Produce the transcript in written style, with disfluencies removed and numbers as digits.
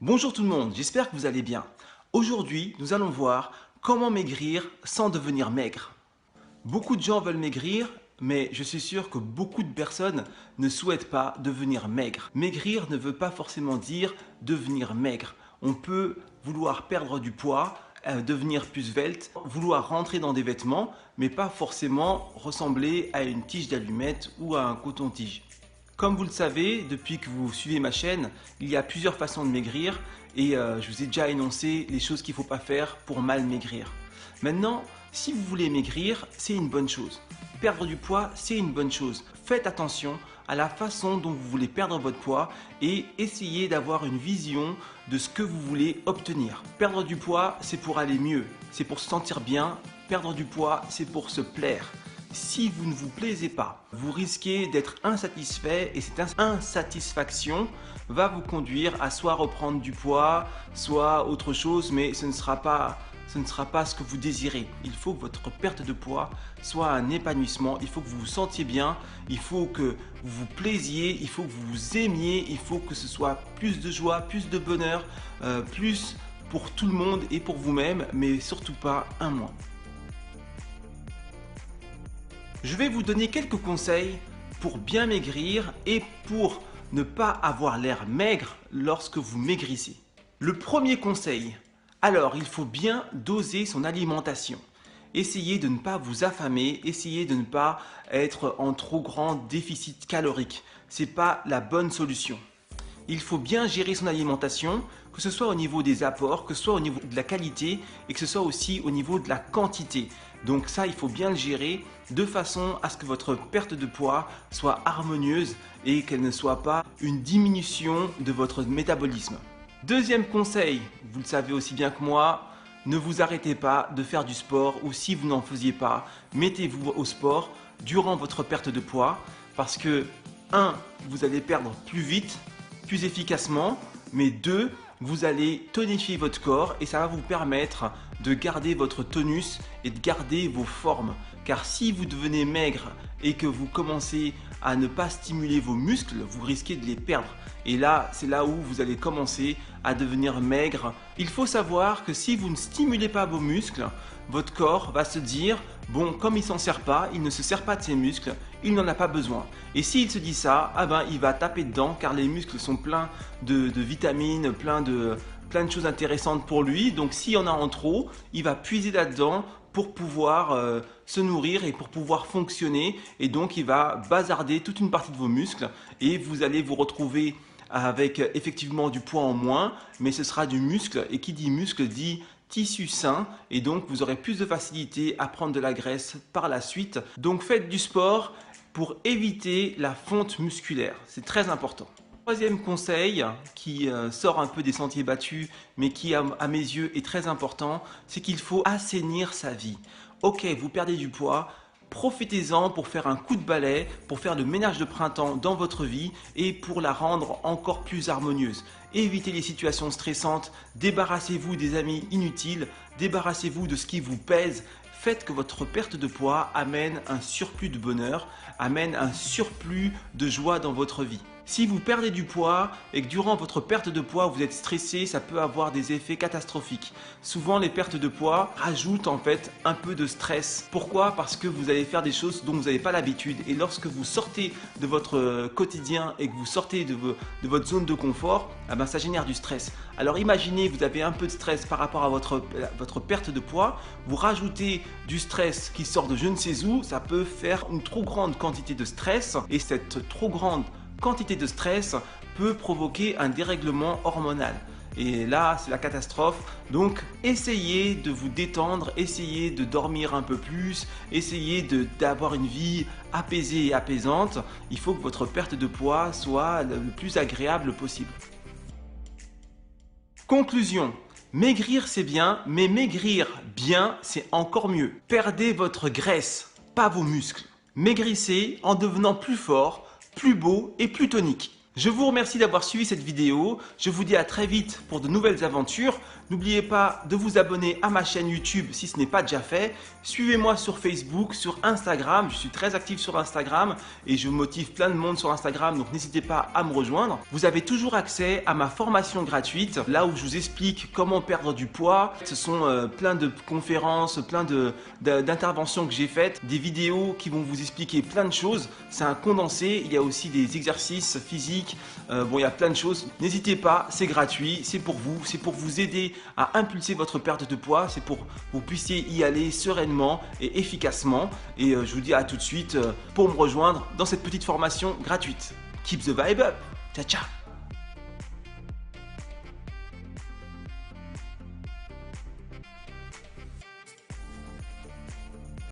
Bonjour tout le monde, j'espère que vous allez bien. Aujourd'hui, nous allons voir comment maigrir sans devenir maigre. Beaucoup de gens veulent maigrir, mais je suis sûr que beaucoup de personnes ne souhaitent pas devenir maigre. Maigrir ne veut pas forcément dire devenir maigre. On peut vouloir perdre du poids, devenir plus svelte, vouloir rentrer dans des vêtements, mais pas forcément ressembler à une tige d'allumette ou à un coton-tige. Comme vous le savez, depuis que vous suivez ma chaîne, il y a plusieurs façons de maigrir et je vous ai déjà énoncé les choses qu'il ne faut pas faire pour mal maigrir. Maintenant, si vous voulez maigrir, c'est une bonne chose. Perdre du poids, c'est une bonne chose. Faites attention à la façon dont vous voulez perdre votre poids et essayez d'avoir une vision de ce que vous voulez obtenir. Perdre du poids, c'est pour aller mieux, c'est pour se sentir bien. Perdre du poids, c'est pour se plaire. Si vous ne vous plaisez pas, vous risquez d'être insatisfait et cette insatisfaction va vous conduire à soit reprendre du poids, soit autre chose, mais ce ne sera pas ce que vous désirez. Il faut que votre perte de poids soit un épanouissement, il faut que vous vous sentiez bien, il faut que vous vous plaisiez, il faut que vous vous aimiez, il faut que ce soit plus de joie, plus de bonheur, plus pour tout le monde et pour vous-même, mais surtout pas un moins. Je vais vous donner quelques conseils pour bien maigrir et pour ne pas avoir l'air maigre lorsque vous maigrissez. Le premier conseil, alors il faut bien doser son alimentation. Essayez de ne pas vous affamer, essayez de ne pas être en trop grand déficit calorique. Ce n'est pas la bonne solution. Il faut bien gérer son alimentation, que ce soit au niveau des apports, que ce soit au niveau de la qualité et que ce soit aussi au niveau de la quantité. Donc ça, il faut bien le gérer de façon à ce que votre perte de poids soit harmonieuse et qu'elle ne soit pas une diminution de votre métabolisme. Deuxième conseil, vous le savez aussi bien que moi, ne vous arrêtez pas de faire du sport ou si vous n'en faisiez pas, mettez-vous au sport durant votre perte de poids parce que 1. Vous allez perdre plus vite, plus efficacement, mais 2. Vous allez tonifier votre corps et ça va vous permettre de garder votre tonus et de garder vos formes. Car si vous devenez maigre et que vous commencez à ne pas stimuler vos muscles, vous risquez de les perdre. Et là, c'est là où vous allez commencer à devenir maigre. Il faut savoir que si vous ne stimulez pas vos muscles, votre corps va se dire « Bon, comme il s'en sert pas, il ne se sert pas de ses muscles, il n'en a pas besoin. » Et s'il se dit ça, ah ben, il va taper dedans car les muscles sont pleins de vitamines, plein de choses intéressantes pour lui. Donc s'il y en a en trop, il va puiser là-dedans pour pouvoir se nourrir et pour pouvoir fonctionner. Et donc il va bazarder toute une partie de vos muscles et vous allez vous retrouver avec effectivement du poids en moins, mais ce sera du muscle. Et qui dit muscle dit tissu sain et donc vous aurez plus de facilité à prendre de la graisse par la suite. Donc faites du sport pour éviter la fonte musculaire, c'est très important. Troisième conseil qui sort un peu des sentiers battus mais qui à mes yeux est très important, c'est qu'il faut assainir sa vie. Ok, vous perdez du poids, profitez-en pour faire un coup de balai, pour faire le ménage de printemps dans votre vie et pour la rendre encore plus harmonieuse. Évitez les situations stressantes, débarrassez-vous des amis inutiles, débarrassez-vous de ce qui vous pèse. Faites que votre perte de poids amène un surplus de bonheur, amène un surplus de joie dans votre vie. Si vous perdez du poids et que durant votre perte de poids vous êtes stressé, ça peut avoir des effets catastrophiques. Souvent les pertes de poids rajoutent en fait un peu de stress. Pourquoi? Parce que vous allez faire des choses dont vous n'avez pas l'habitude et lorsque vous sortez de votre quotidien et que vous sortez de votre zone de confort, eh ben, ça génère du stress. Alors imaginez, vous avez un peu de stress par rapport à votre perte de poids, vous rajoutez du stress qui sort de je ne sais où, ça peut faire une trop grande quantité de stress et cette trop grande quantité de stress peut provoquer un dérèglement hormonal. Et là, c'est la catastrophe. Donc, essayez de vous détendre, essayez de dormir un peu plus, essayez d'avoir une vie apaisée et apaisante. Il faut que votre perte de poids soit le plus agréable possible. Conclusion. Maigrir, c'est bien, mais maigrir bien, c'est encore mieux. Perdez votre graisse, pas vos muscles. Maigrissez en devenant plus fort, plus beau et plus tonique. Je vous remercie d'avoir suivi cette vidéo. Je vous dis à très vite pour de nouvelles aventures. N'oubliez pas de vous abonner à ma chaîne YouTube si ce n'est pas déjà fait. Suivez-moi sur Facebook, sur Instagram. Je suis très actif sur Instagram et je motive plein de monde sur Instagram. Donc n'hésitez pas à me rejoindre. Vous avez toujours accès à ma formation gratuite, là où je vous explique comment perdre du poids. Ce sont plein de conférences, plein d'interventions que j'ai faites, des vidéos qui vont vous expliquer plein de choses. C'est un condensé. Il y a aussi des exercices physiques. Bon, il y a plein de choses. N'hésitez pas, c'est gratuit, c'est pour vous, c'est pour vous aider à impulser votre perte de poids, c'est pour que vous puissiez y aller sereinement et efficacement. Et je vous dis à tout de suite pour me rejoindre dans cette petite formation gratuite. Keep the vibe up. Ciao, ciao.